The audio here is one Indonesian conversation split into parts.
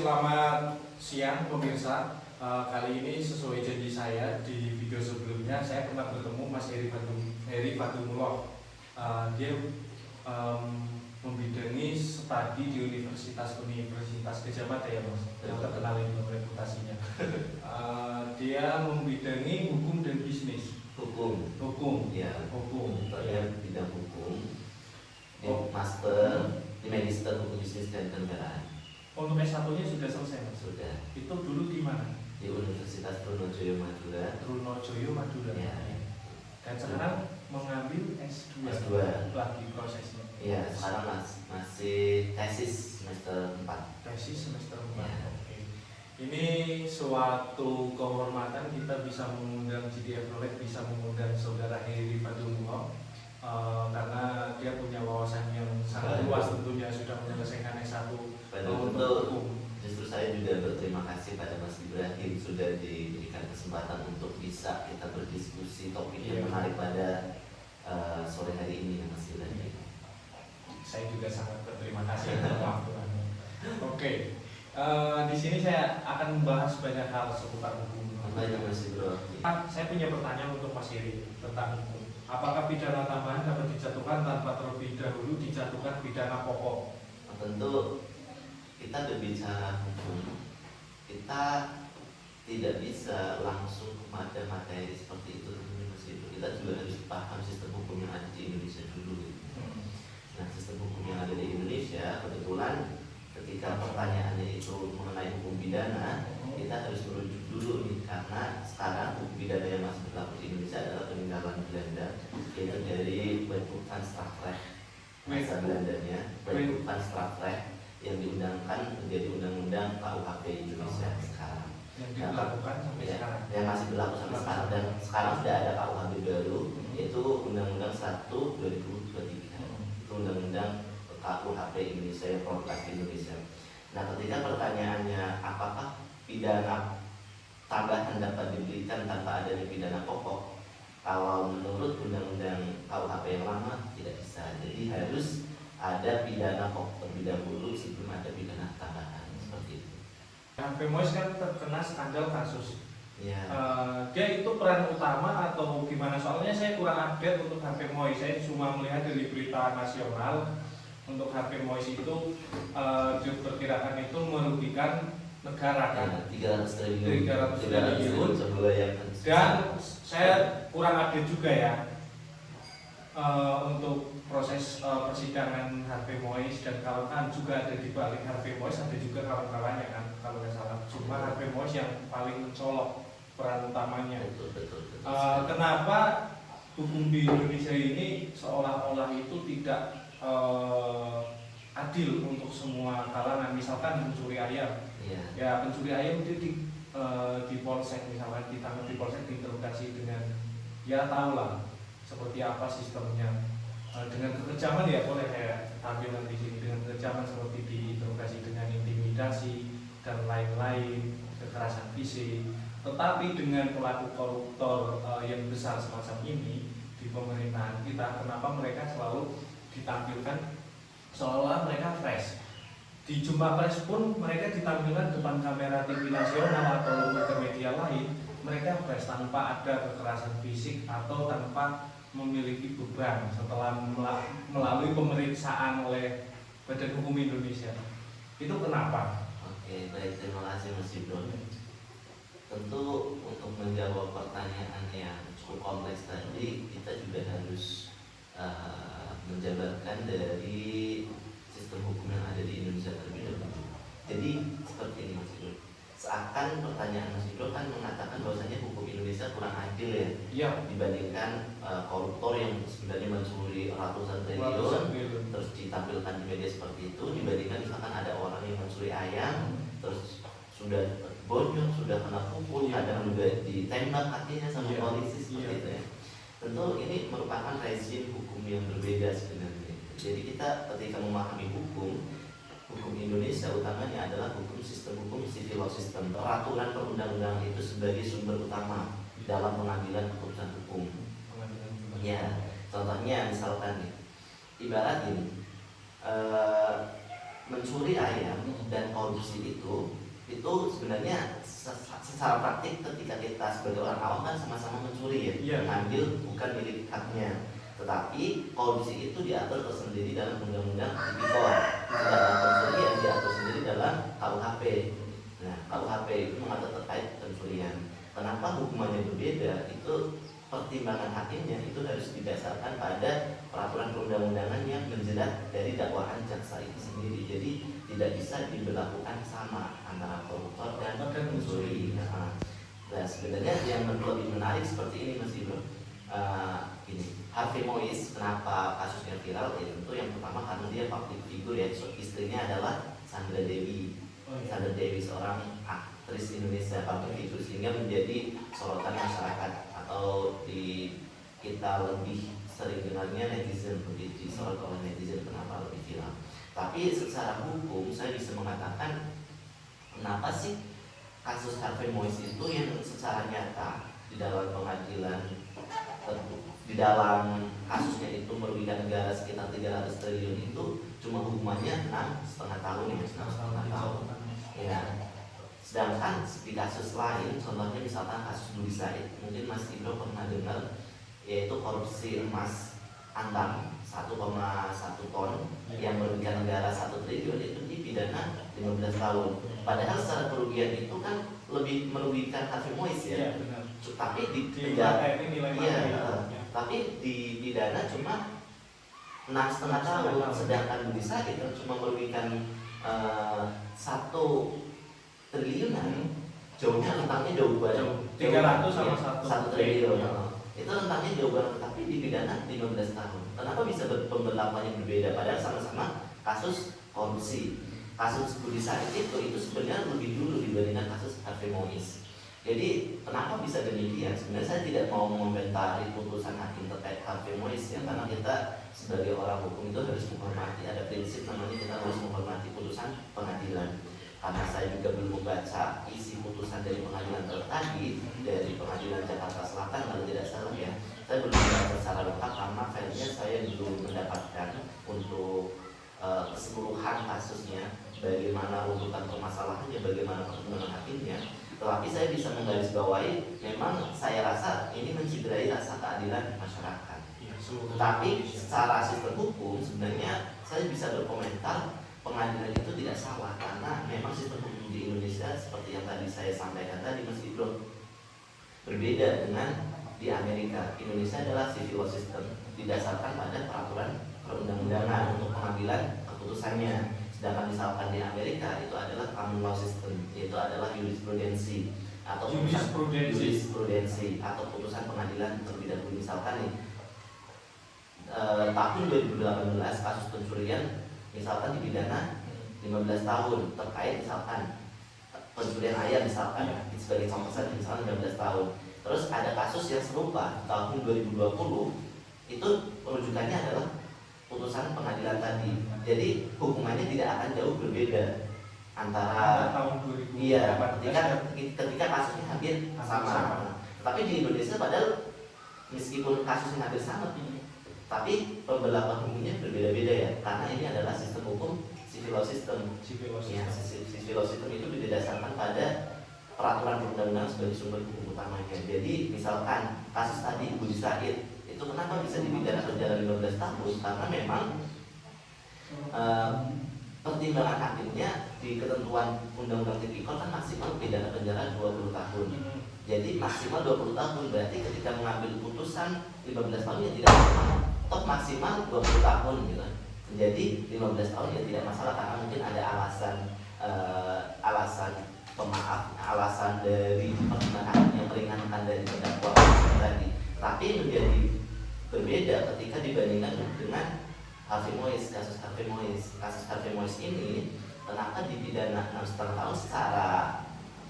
selamat siang pemirsa. Kali ini sesuai janji saya di video sebelumnya, saya pernah bertemu Mas Heri Fatumullah. Dia membidangi studi di Universitas Gadjah Mada ya Mas, yang terkenal itu reputasinya. Dia membidangi hukum dan bisnis. Hukum. Ya. Hukum. Saya bidang hukum. Master di Magister Hukum Bisnis dan Kenegaraan. Untuk S1-nya sudah selesai Mas? Sudah. Itu dulu di mana? Di Universitas Trunojoyo Madura. Trunojoyo Madura. Ya. Dan sekarang mengambil S2. S2 lagi prosesnya. Iya, sekarang masih tesis semester 4. Tesis semester 4. Ya. Oke. Ini suatu kehormatan kita bisa mengundang GDF Knowledge, bisa mengundang Saudara Heri Fatumullah, karena dia punya wawasan yang sangat luas, tentunya sudah menyelesaikan S1 Tentu justru saya juga berterima kasih pada Mas Ibrahim sudah diberikan kesempatan untuk bisa kita berdiskusi topik yang menarik pada sore hari ini ya Mas Ibrahim. Saya juga sangat berterima kasih atas waktu Anda. Oke, di sini saya akan membahas banyak hal seputar hukum. Apa itu Mas Ibrahim? Saya punya pertanyaan untuk Mas Heri tentang hukum. Apakah pidana tambahan dapat dijatuhkan tanpa terlebih dahulu dijatuhkan pidana pokok? Tentu kita berbicara hukum, kita tidak bisa langsung kepada materi seperti itu. Kita juga harus paham sistem hukum yang ada di Indonesia dulu. Nah, sistem hukum yang ada di Indonesia, kebetulan ketika pertanyaannya itu mengenai hukum pidana, kita harus merujuk dulu nih, karena sekarang hukum pidana yang masih berlaku di Indonesia adalah peninggalan Belanda, yaitu dari Wetboek van Strafrecht, bahasa Belandanya, Wetboek van Strafrecht, yang diundangkan menjadi undang-undang KUHP Indonesia sekarang. Yang dilakukan sampai sekarang. Yang masih berlaku sampai sekarang, dan sekarang sudah ada KUHP baru, yaitu Undang-Undang 1/2023. Itu Undang-Undang KUHP Indonesia, Prolegnas Indonesia. Nah, ketika pertanyaannya apakah pidana tambahan dapat diberikan tanpa adanya pidana pokok, kalau menurut Undang-Undang KUHP yang lama tidak bisa. Jadi harus ada pidana pokok terlebih dahulu sebelum ada pidana tambahan, seperti itu. HP Mois kan terkena skandal kasus. Ya. Dia itu peran utama atau gimana? Soalnya saya kurang update untuk HP Mois. Saya cuma melihat dari berita nasional untuk HP Mois itu diperkirakan itu merugikan negara kan, 300 triliun dan saya kurang update juga ya untuk proses persidangan Harvey Mois, dan kalau kan juga ada di balik Harvey Mois ada juga kawan-kawannya kan kalau nggak salah, cuma Harvey Mois yang paling mencolok peran utamanya. Betul. Kenapa hukum di Indonesia ini seolah-olah itu tidak adil untuk semua kalangan? Misalkan pencuri ayam, ya pencuri ayam itu di polsek, misalkan ditangkap di polsek, diinterogasi dengan ya tahulah seperti apa sistemnya, dengan kekejaman ya boleh saya tampilkan di sini, dengan kekejaman seperti diinterogasi dengan intimidasi dan lain-lain, kekerasan fisik. Tetapi dengan pelaku koruptor yang besar semacam ini di pemerintahan kita, kenapa mereka selalu ditampilkan seolah mereka fresh? Di jumpa pers pun mereka ditampilkan depan kamera TV nasional atau lembaga media lain, mereka fresh tanpa ada kekerasan fisik atau tanpa memiliki beban setelah melalui pemeriksaan oleh Badan Hukum Indonesia. Itu kenapa? Oke, baik, terima kasih Mas Ibron. Tentu untuk menjawab pertanyaan yang cukup kompleks tadi, kita juga harus menjabarkan dari sistem hukum yang ada di Indonesia terlebih dahulu. Jadi seperti ini Mas Ibron, seakan pertanyaan Mas Ibron kan mengatakan bahwasanya hukum Indonesia kurang adil ya, dibandingkan koruptor yang sebenarnya mencuri ratusan triliun terus ditampilkan di media seperti itu, dibandingkan misalkan ada orang yang mencuri ayam terus sudah bonyok, sudah kena pukul, kadang juga ditembak kakinya sama polisi seperti itu ya. Tentu ini merupakan rezim hukum yang berbeda sebenarnya. Jadi kita ketika memahami hukum Indonesia utamanya adalah sistem hukum civil law system. Peraturan perundang-undangan itu sebagai sumber utama dalam pengambilan keputusan hukum. Ya, contohnya misalkan nih, ibarat ini mencuri ayam dan korupsi itu sebenarnya secara praktik ketika kita sebagai orang awam kan sama-sama mencuri ya, mengambil bukan milik haknya. Tetapi korupsi itu diatur tersendiri dalam undang-undang tipikor, sedangkan pencurian diatur sendiri dalam KUHP. Nah, KUHP itu mengatur terkait pencurian. Kenapa hukumannya berbeda? Itu pertimbangan hakimnya itu harus didasarkan pada peraturan perundang-undangan yang menjerat dari dakwaan jaksa itu sendiri. Jadi tidak bisa diberlakukan sama antara koruptor dan pencuri. Nah, sebenarnya yang lebih menarik seperti ini Mas Ibro. Ini Harvey Mois, kenapa kasusnya viral? Ya tentu yang pertama karena dia public figure ya, istrinya adalah Sandra Dewi. Sandra Dewi seorang aktris Indonesia public figure sehingga menjadi sorotan masyarakat, atau di kita lebih sering dengarnya netizen, begitu disorot oleh netizen kenapa lebih viral. Tapi secara hukum saya bisa mengatakan kenapa sih kasus Harvey Mois itu yang secara nyata di dalam pengadilan, di dalam kasusnya itu merugikan negara sekitar 300 triliun itu cuma hukumannya 6,5 tahun ya, 6,5 tahun. Ya. Sedangkan di kasus lain, contohnya misalkan kasus Budi Said, mungkin Mas Ibro pernah dengar, yaitu korupsi emas antam 1,1 ton yang merugikan negara 1 triliun, itu dipidana 15 tahun. Padahal secara kerugian itu kan lebih merugikan Harvey Mois ya. Tapi di penjara, tapi dipidana cuma 6,5 tahun, sedangkan Budi Said itu cuma merugikan 1 triliunan, jauhnya rentangnya jauh banget. 300 sama 1 triliun. Itu rentangnya jauh banget, tapi dipidana 15 tahun. Kenapa bisa pemberlakuannya berbeda? Padahal sama-sama kasus korupsi. Kasus Budi Said itu sebenarnya lebih dulu dibandingkan kasus Harvey Mois. Jadi kenapa bisa demikian? Sebenarnya saya tidak mau mengomentari putusan hakim terkait Harvey Mois ya, karena kita sebagai orang hukum itu harus menghormati, ada prinsip namanya kita harus menghormati putusan pengadilan. Karena saya juga belum membaca isi putusan dari pengadilan tadi, dari pengadilan Jakarta Selatan kalau tidak salah ya, saya belum membaca secara lengkap karena filenya saya belum mendapatkan untuk keseluruhan kasusnya, bagaimana runtutan permasalahannya, bagaimana pertimbangan hakimnya. Tetapi saya bisa menggarisbawahi, memang saya rasa ini menciderai rasa keadilan masyarakat. Tetapi secara sistem hukum sebenarnya saya bisa berkomentar pengadilan itu tidak salah, karena memang sistem hukum di Indonesia seperti yang tadi saya sampaikan tadi Mas Ibro, berbeda dengan di Amerika. Indonesia adalah civil law system, didasarkan pada peraturan perundang-undangan untuk pengambilan keputusannya. Sedangkan misalkan di Amerika itu adalah common law system, yaitu adalah jurisprudensi atau jurisprudensi atau putusan pengadilan terlebih dahulu. Misalkan nih tahun 2018 kasus pencurian misalkan dipidana 15 tahun terkait misalkan pencurian ayam misalkan sebagai contoh saja, misalkan 15 tahun. Terus ada kasus yang serupa tahun 2020 itu rujukannya adalah putusan pengadilan tadi. Jadi hukumannya tidak akan jauh berbeda antara tahun 2000. Iya, ketika kasusnya hampir sama. Tapi di Indonesia padahal meskipun kasusnya hampir sama, tapi pemberlakuan hukumnya berbeda-beda ya, karena ini adalah sistem hukum civil law system. Ya, civil law system itu didasarkan pada peraturan perundang-undangan sebagai sumber hukum utamanya. Jadi misalkan kasus tadi Budi Said itu kenapa bisa dipidana penjara 15 tahun? Karena memang pertimbangan hakimnya di ketentuan undang-undang tipikor kan maksimal pidana penjara 20 tahun. Jadi maksimal 20 tahun, berarti ketika mengambil putusan 15 tahun ya tidak masalah. Toh maksimal 20 tahun gitu. Jadi 15 tahun ya tidak masalah, karena mungkin ada alasan pemaaf, alasan dari pertimbangan yang meringankan dari terdakwa tadi. Tapi menjadi berbeda ketika dibandingkan dengan Harvey Mois, kasus Harvey Mois. Kasus Harvey Mois ini kenapa dipidana 6,5 tahun secara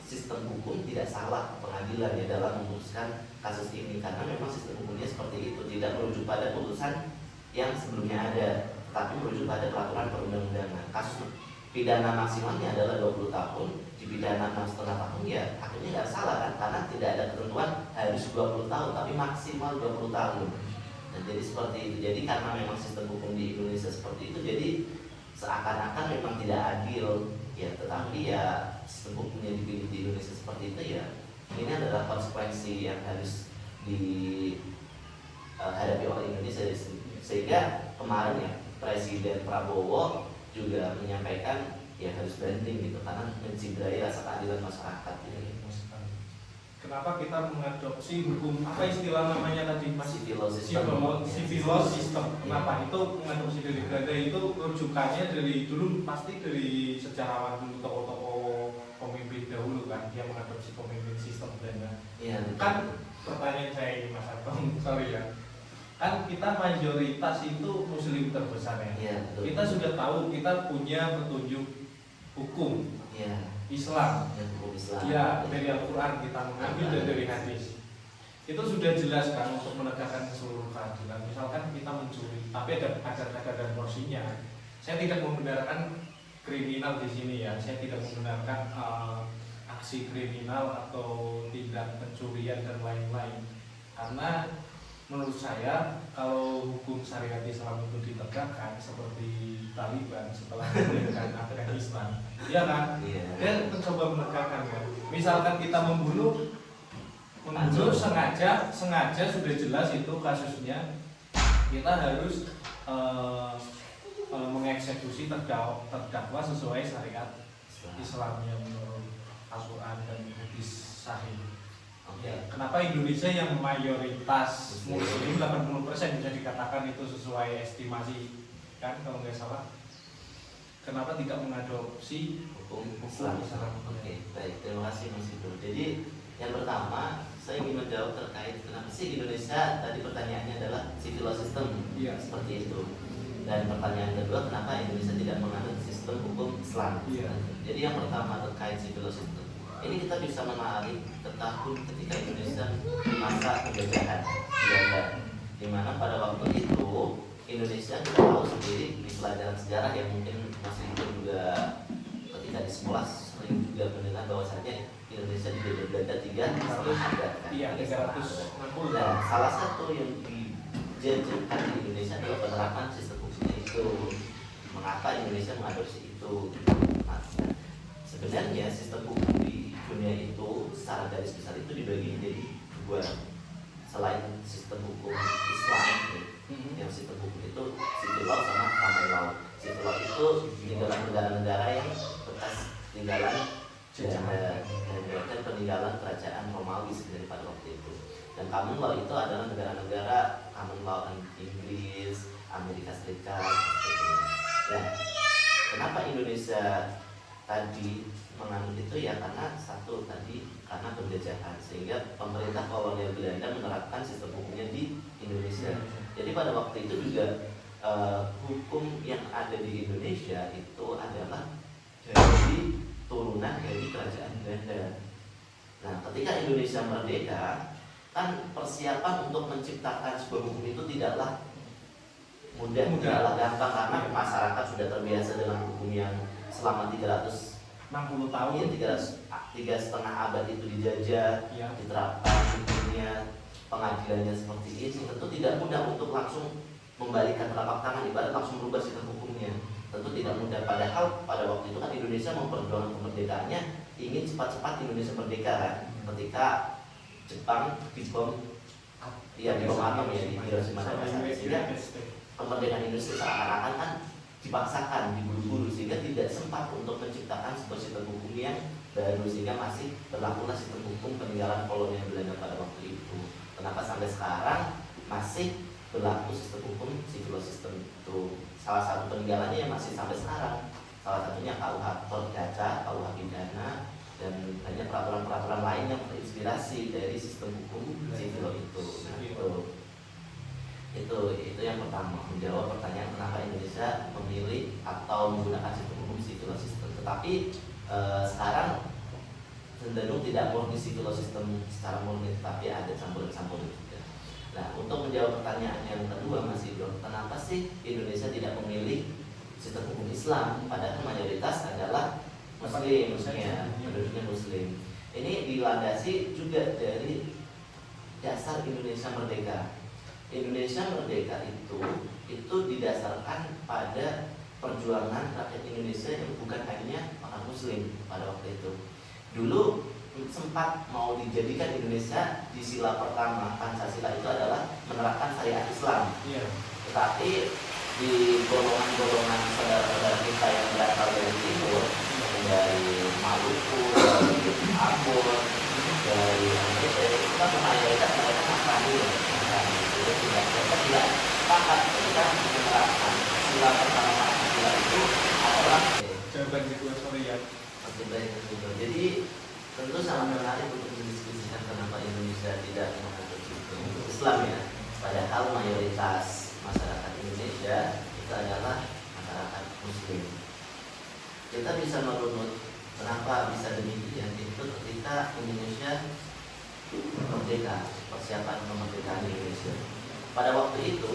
sistem hukum tidak salah pengadilan ya dalam memutuskan kasus ini, karena memang sistem hukumnya seperti itu, tidak merujuk pada putusan yang sebelumnya ada, tapi merujuk pada peraturan perundang-undangan. Kasus pidana maksimalnya adalah 20 tahun, dipidana 6,5 tahun ya akhirnya nggak salah kan, karena tidak ada ketentuan harus 20 tahun, tapi maksimal 20 tahun. Nah, jadi seperti itu. Jadi karena memang sistem hukum di Indonesia seperti itu, jadi seakan-akan memang tidak adil ya, tetapi ya sistem hukum yang dipilih di Indonesia seperti itu ya, ini adalah konsekuensi yang harus dihadapi oleh Indonesia. Sehingga kemarin ya Presiden Prabowo juga menyampaikan ya harus banding gitu, karena mencederai rasa keadilan masyarakat gitu. Kenapa kita mengadopsi hukum, apa istilah namanya tadi Mas? Civil law system. Kenapa itu mengadopsi dari Belanda? Itu rujukannya dari dulu, pasti dari sejarawan dulu, tokoh-tokoh pemimpin dahulu kan, dia mengadopsi pemimpin sistem Belanda. Iya. Kan pertanyaan saya ini Mas Atong, sorry ya. Kan kita mayoritas itu Muslim terbesar ya. Iya, betul. Kita sudah tahu kita punya petunjuk hukum. Iya. Islam. Ya, dari Al-Quran kita mengambil dan dari hadis. Itu sudah jelas kan untuk menegakkan seluruh keadilan. Misalkan kita mencuri, tapi ada kadar dan porsinya. Saya tidak membenarkan kriminal di sini ya. Saya tidak membenarkan aksi kriminal atau tindak pencurian dan lain-lain. Karena menurut saya kalau hukum syariat Islam itu ditegakkan seperti Taliban setelah mendirikan Afghanistan, ya kan? Dia mencoba menegakkan kan. Misalkan kita membunuh sengaja sudah jelas itu kasusnya, kita harus mengeksekusi terdakwa sesuai syariat Islam yang menurut Al-Quran dan hadis sahih. Ya, kenapa Indonesia yang mayoritas Muslim 80% bisa dikatakan itu sesuai estimasi kan kalau nggak salah? Kenapa tidak mengadopsi hukum Islam? Oke, baik, terima kasih Mas Ibu. Jadi yang pertama saya ingin menjawab terkait kenapa sih Indonesia, tadi pertanyaannya adalah civil law system, seperti itu. Dan pertanyaan kedua, kenapa Indonesia tidak menganut sistem hukum Islam? Jadi yang pertama terkait civil law system. Ini kita bisa menarik ke tahun ketika Indonesia masa penjajahan Belanda, di mana pada waktu itu Indonesia kita tahu sendiri di pelajaran sejarah yang mungkin masih juga ketika di sekolah sering juga mendengar bahwasanya Indonesia dijajah Belanda 300 abad. Iya, 360. Nah, salah satu yang dijajahkan di Indonesia adalah penerapan sistem hukum itu. Mengapa Indonesia mengadopsi itu? Nah, sebenarnya sistem hukum di dunia itu secara garis besar itu dibagi menjadi dua. Selain sistem hukum Islam, yang sistem hukum itu civil law sama common law. Civil law itu peninggalan negara-negara yang bekas tinggalan dan peninggalan kerajaan Romawi sebenarnya pada waktu itu. Dan common law itu adalah negara-negara common law Inggris, Amerika Serikat. Nah, kenapa Indonesia tadi menganut itu ya karena satu tadi karena penjajahan, sehingga pemerintah kolonial Belanda menerapkan sistem hukumnya di Indonesia. Jadi pada waktu itu juga hukum yang ada di Indonesia itu adalah dari turunan dari kerajaan Belanda. Nah, ketika Indonesia merdeka, kan persiapan untuk menciptakan sebuah hukum itu tidaklah mudah. Tidaklah gampang karena masyarakat sudah terbiasa dengan hukum yang selama 360 tahun, ya 3,5 abad itu dijajah, diterapkan hukumnya, pengadilannya seperti ini. Tentu tidak mudah untuk langsung membalikan telapak tangan, ibarat langsung merubah sistem hukumnya. Tentu tidak mudah. Padahal pada waktu itu kan Indonesia memperjuangkan kemerdekaannya, ingin cepat-cepat Indonesia merdeka kan. Ketika Jepang dibom, dibom atom ya di Hiroshima dan Nagasaki, sehingga kemerdekaan Indonesia seakan-akan kan dipaksakan, diburu-buru, sehingga tidak sempat untuk menciptakan sebuah sistem hukum yang baru, sehingga masih berlakulah sistem hukum peninggalan kolonial Belanda pada waktu itu. Kenapa sampai sekarang masih berlaku sistem hukum civil law system itu? Salah satu peninggalannya yang masih sampai sekarang, salah satunya KUH Perdata, KUH Pidana, dan banyak peraturan-peraturan lain yang terinspirasi dari sistem hukum civil law itu. Itu yang pertama, menjawab pertanyaan kenapa Indonesia memilih atau menggunakan sistem hukum civil law system. Tetapi sekarang cenderung tidak murni civil law system secara murni, tetapi ada campuran-campuran juga. Nah, untuk menjawab pertanyaan yang kedua Mas Ibro, kenapa sih Indonesia tidak memilih sistem hukum Islam padahal mayoritas adalah Muslim, ya, penduduknya Muslim. Ini dilandasi juga dari dasar Indonesia merdeka. Indonesia merdeka itu didasarkan pada perjuangan rakyat Indonesia yang bukan hanya orang Muslim pada waktu itu. Dulu sempat mau dijadikan Indonesia di sila pertama Pancasila itu adalah menerapkan syariat Islam. Tetapi di golongan-golongan saudara-saudara kita yang berasal dari timur, dari Maluku, dari Ambon, dari NTT, itu kan mayoritas mereka Nasrani. Mereka tidak sepakat ketika menerapkan sila pertama Pancasila itu adalah jawaban kedua, sorry ya. Jadi tentu sangat menarik untuk mendiskusikan kenapa Indonesia tidak menganut sistem Islam ya. Padahal mayoritas masyarakat Indonesia itu adalah masyarakat Muslim. Kita bisa merunut kenapa bisa demikian itu ketika Indonesia merdeka, persiapan kemerdekaan Indonesia. Pada waktu itu,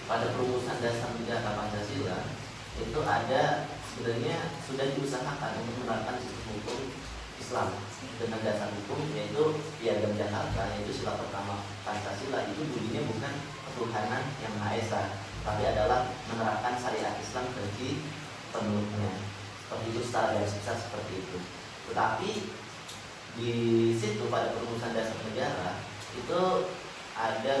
pada perumusan dasar negara Pancasila itu ada sebenarnya sudah diusahakan untuk menerapkan sistem hukum Islam dengan dasar hukum yaitu Piagam Jakarta, yaitu sila pertama Pancasila itu bunyinya bukan ketuhanan yang Maha Esa, tapi adalah menerapkan syariat Islam bagi pemeluknya. Seperti itu secara garis besar seperti itu. Tetapi di situ pada perumusan dasar negara itu ada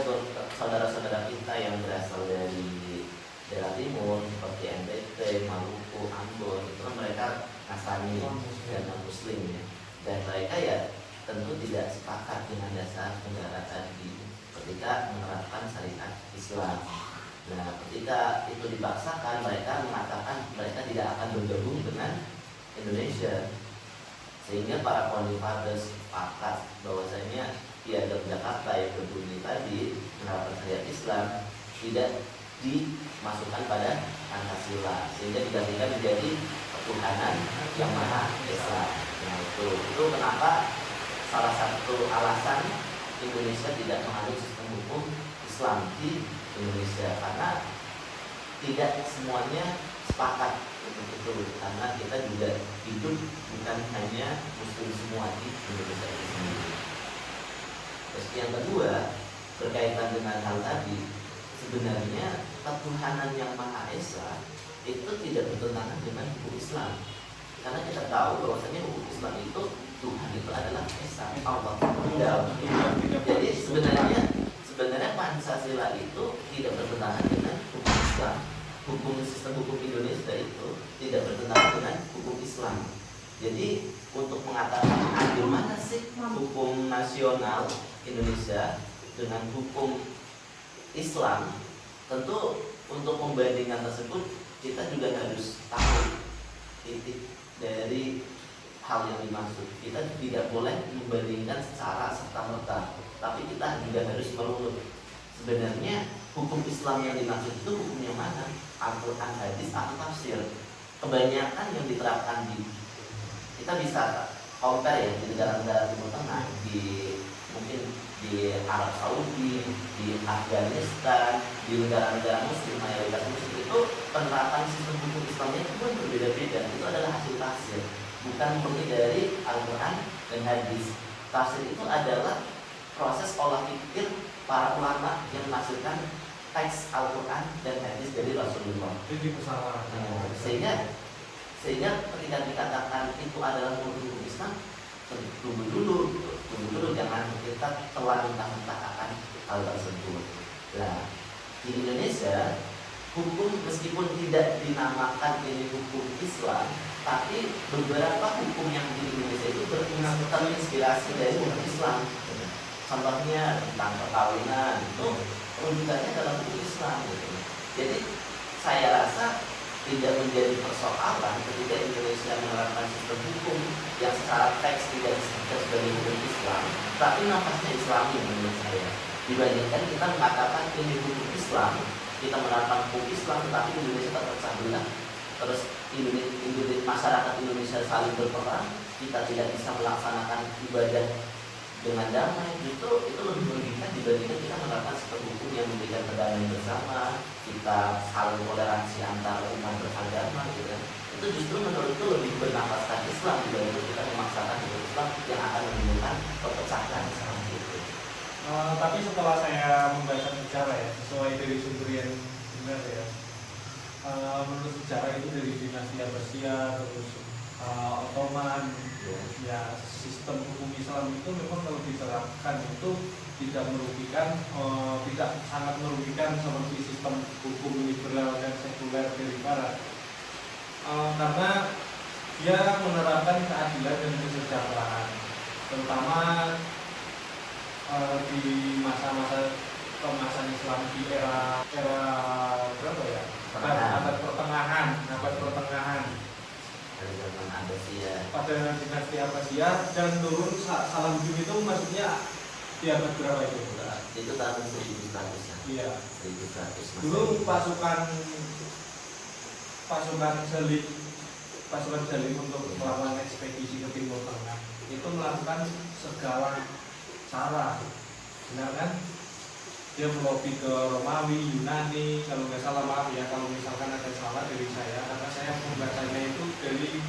saudara-saudara kita yang berasal dari daerah timur seperti NTT, Maluku, Ambon, itu kan mereka Nasrani dan non-Muslim ya. Dan mereka ya tentu tidak sepakat dengan dasar negara tadi ketika menerapkan syariat Islam. Nah, ketika itu dipaksakan, mereka mengatakan mereka tidak akan bergabung dengan Indonesia. Sehingga para founding fathers sepakat bahwasanya Piagam Jakarta yang berbunyi tadi menerapkan syariat Islam tidak dimasukkan pada Pancasila, sehingga digantikan menjadi ketuhanan yang Maha Esa. Nah, itu kenapa salah satu alasan Indonesia tidak menganut sistem hukum Islam di Indonesia, karena tidak semuanya sepakat untuk itu, karena kita juga hidup bukan hanya Muslim semua di Indonesia itu sendiri. Terus yang kedua berkaitan dengan hal tadi, sebenarnya ketuhanan yang Maha Esa itu tidak bertentangan dengan hukum Islam, karena kita tahu bahwasanya hukum Islam itu Tuhan itu adalah Esa, Allah Tunggal. Jadi sebenarnya Pancasila itu tidak bertentangan dengan hukum Islam. Sistem hukum Indonesia itu tidak bertentangan dengan hukum Islam. Jadi untuk mengatakan adil mana sih hukum nasional Indonesia dengan hukum Islam, tentu untuk membandingkan tersebut kita juga harus tahu titik dari hal yang dimaksud. Kita tidak boleh membandingkan secara serta-merta, tapi kita juga harus merunut sebenarnya hukum Islam yang dimaksud itu hukum yang mana, Al-Quran, hadis, atau tafsir. Kebanyakan yang diterapkan kita bisa compare ya di negara-negara Timur Tengah, mungkin di Arab Saudi, di Afghanistan, di negara-negara Muslim, mayoritas Muslim itu penerapan sistem hukum Islamnya itu pun berbeda-beda. Itu adalah hasil tafsir, bukan murni dari Al-Quran dan hadis. Tafsir itu adalah proses olah pikir para ulama yang menghasilkan teks Al-Quran dan hadis dari Rasulullah. Jadi kesalahan. Sehingga ketika dikatakan itu adalah murni hukum Islam, tunggu dulu, jangan kita telah mentah-mentah akan hal tersebut. Nah, di Indonesia hukum meskipun tidak dinamakan ini hukum Islam, tapi beberapa hukum yang di Indonesia itu terinspirasi dari hukum Islam. Contohnya tentang perkawinan itu rujukannya dalam hukum Islam gitu. Jadi saya rasa tidak menjadi persoalan ketika Indonesia menerapkan sistem hukum yang secara teks tidak disebut sebagai hukum Islam, tapi nampaknya Islami menurut saya. Dibandingkan kita mengatakan ini hukum Islam, kita menerapkan hukum Islam, tetapi Indonesia terpecah belah. Terus masyarakat Indonesia saling berperang, kita tidak bisa melaksanakan ibadah dengan damai. Justru itu lebih merugikan dibandingkan kita menerapkan sistem hukum yang memberikan perdamaian bersama, kita saling toleransi antar umat beragama gitu kan. Itu justru menurutku lebih bernafaskan Islam dibanding kita memaksakan hukum Islam yang akan menimbulkan perpecahan seperti itu. Tapi setelah saya membaca sejarah ya, sesuai dari sumber yang benar ya, menurut sejarah itu dari dinasti Abbasiyah, terus Ottoman, ya sistem hukum Islam itu memang kalau diterapkan itu tidak merugikan, tidak sangat merugikan seperti sistem hukum liberal dan sekuler dari Barat, karena dia menerapkan keadilan dan kesejahteraan, terutama di masa-masa kemasan Islam di era berapa ya? Abad pertengahan pada dinasti Abbasiyah dan turun Salahuddin itu maksudnya di abad berapa itu? Itu tahun 1100 ya. Iya. 1100. Dulu pasukan Selim untuk melakukan ekspedisi ke Timur Tengah itu melakukan segala cara, benar kan? Dia melobi ke Romawi, Yunani, kalau nggak salah, maaf ya kalau misalkan ada salah dari saya, karena saya membacanya itu dari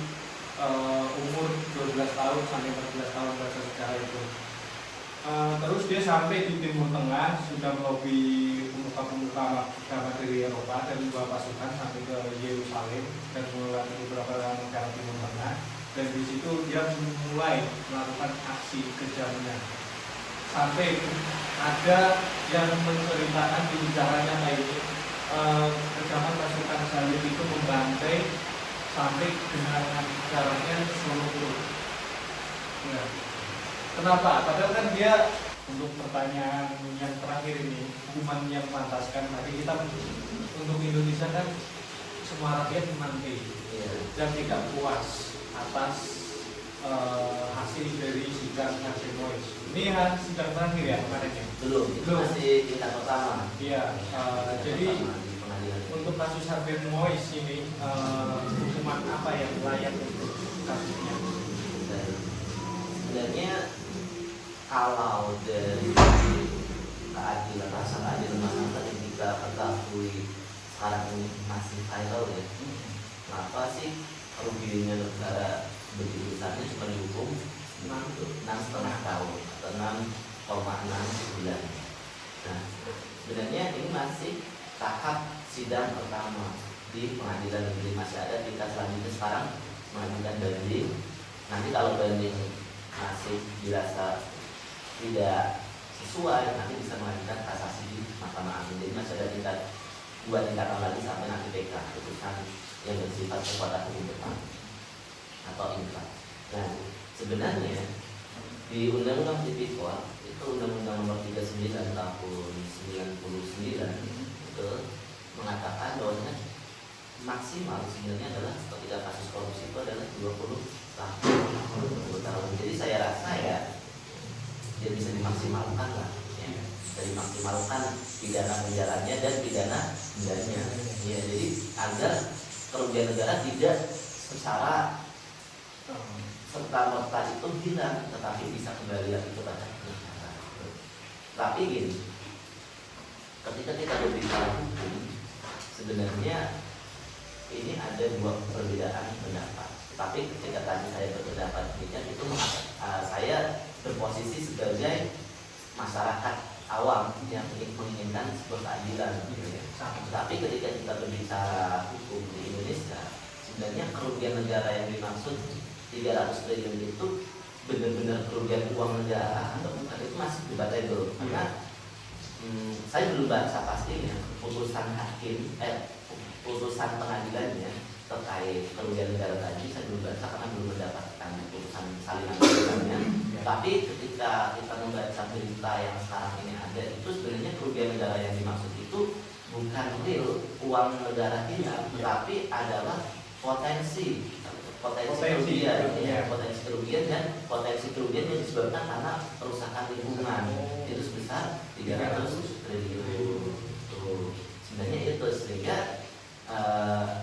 umur 12 tahun sampai 14 tahun baca sejarah itu. Terus dia sampai di Timur Tengah, sudah melobi pemuka-pemuka agama dari Eropa dan membawa pasukan sampai ke Yerusalem dan melewati beberapa negara Timur Tengah, dan di situ dia mulai melakukan aksi kejamnya. Sampai ada yang menceritakan di sejarahnya kayak ini, kejaman pasukan Salib itu membantai sampai genangan darahnya seluruh. Ya. Kenapa? Padahal kan dia, untuk pertanyaan yang terakhir ini, hukuman yang memantaskan, tapi kita untuk Indonesia kan semua rakyat menanti dan tidak puas atas hasil dari sidang Harvey Mois. Ini sidang terakhir ya kemarin ya? Belum. Masih tingkat pertama. Iya. Jadi untuk kasus Harvey Mois ini hukuman apa yang layak untuk kasusnya? Sebenarnya kalau dari keadilan, rasa keadilan masyarakat yang kita ketahui sekarang ini masih viral ya. Kenapa sih kerugiannya negara begitu besarnya cuma dihukum 6,5 tahun atau 6,6 bulan. Nah, sebenarnya ini masih tahap sidang pertama di pengadilan negeri, masih ada tingkat selanjutnya sekarang mengajukan banding. Nanti kalau banding masih dirasa tidak sesuai, nanti bisa mengajukan kasasi di Mahkamah Agung. Jadi masih ada dua tingkatan lagi sampai nanti PK, putusan yang bersifat kekuatan hukum tetap atau inkrah. Nah, sebenarnya di Undang-Undang Tipikor itu Undang-Undang Nomor 39 tahun 99 itu mengatakan bahwa maksimal sebenarnya adalah ketika kasus korupsi itu adalah 20 tahun. Jadi saya rasa ya dia bisa dimaksimalkan lah, ya. Bisa dimaksimalkan pidana penjaranya dan pidana dendanya. Ya, jadi agar kerugian negara tidak secara serta-merta itu hilang, tetapi bisa kembali lagi kepada negara. Tapi gini, ketika kita berbicara hukum, sebenarnya ini ada dua perbedaan pendapat. Tapi ketika tadi saya berpendapat demikian, itu saya berposisi sebagai masyarakat awam yang menginginkan sebuah keadilan. Tapi ketika kita berbicara hukum di Indonesia, sebenarnya kerugian negara yang dimaksud 300 triliun itu benar-benar kerugian uang negara atau bukan, itu masih debatable. Karena saya belum baca pastinya putusan hakim, putusan pengadilannya terkait kerugian negara tadi, saya belum baca karena belum mendapatkan putusan salinan putusannya. Tapi ketika kita membaca berita yang sekarang ini ada, itu sebenarnya kerugian negara yang dimaksud itu bukan real uang negara hilang, tapi adalah potensi kerugian, potensi kerugian dan potensi kerugian yang disebabkan karena kerusakan lingkungan itu sebesar 300 triliun. Sebenarnya itu, sehingga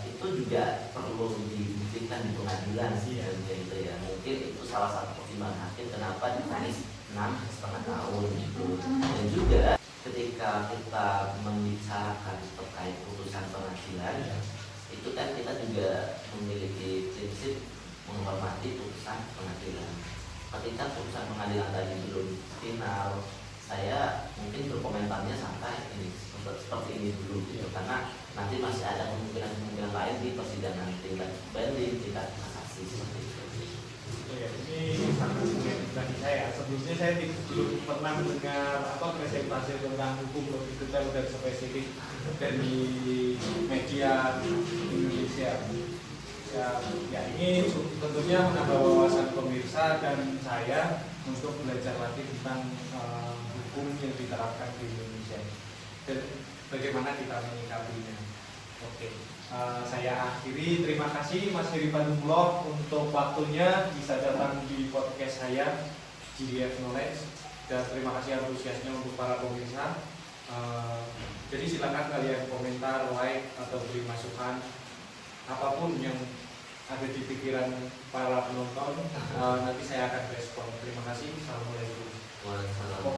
itu juga perlu dibuktikan di pengadilan sih, gitu ya. Mungkin itu salah satu pertimbangan hakim kenapa divonis 6,5 tahun gitu. Dan juga ketika kita membicarakan terkait putusan pengadilan, itu kan kita juga memiliki prinsip menghormati putusan pengadilan. Ketika putusan pengadilan tadi belum final, saya mungkin berkomentarnya santai ini seperti ini dulu gitu, karena nanti masih ada kemungkinan lain di persidangan tingkat banding, tingkat kasasi seperti itu. Ya, ini sangat sulit bagi saya. Sebelumnya saya belum pernah mendengar presentasi tentang hukum lebih detail dan spesifik dari media Indonesia. Ya, ini tentunya menambah wawasan pemirsa dan saya untuk belajar lagi tentang hukum yang diterapkan di Indonesia dan bagaimana kita menyikapinya. Oke, saya akhiri. Terima kasih Mas Heri Padumullah untuk waktunya bisa datang di podcast saya GDF Knowledge, dan terima kasih antusiasnya untuk para pemirsa. Jadi silakan kalian komentar, like atau beri masukan apapun yang ada di pikiran para penonton. Nanti saya akan respon. Terima kasih. Assalamualaikum. Waalaikumsalam.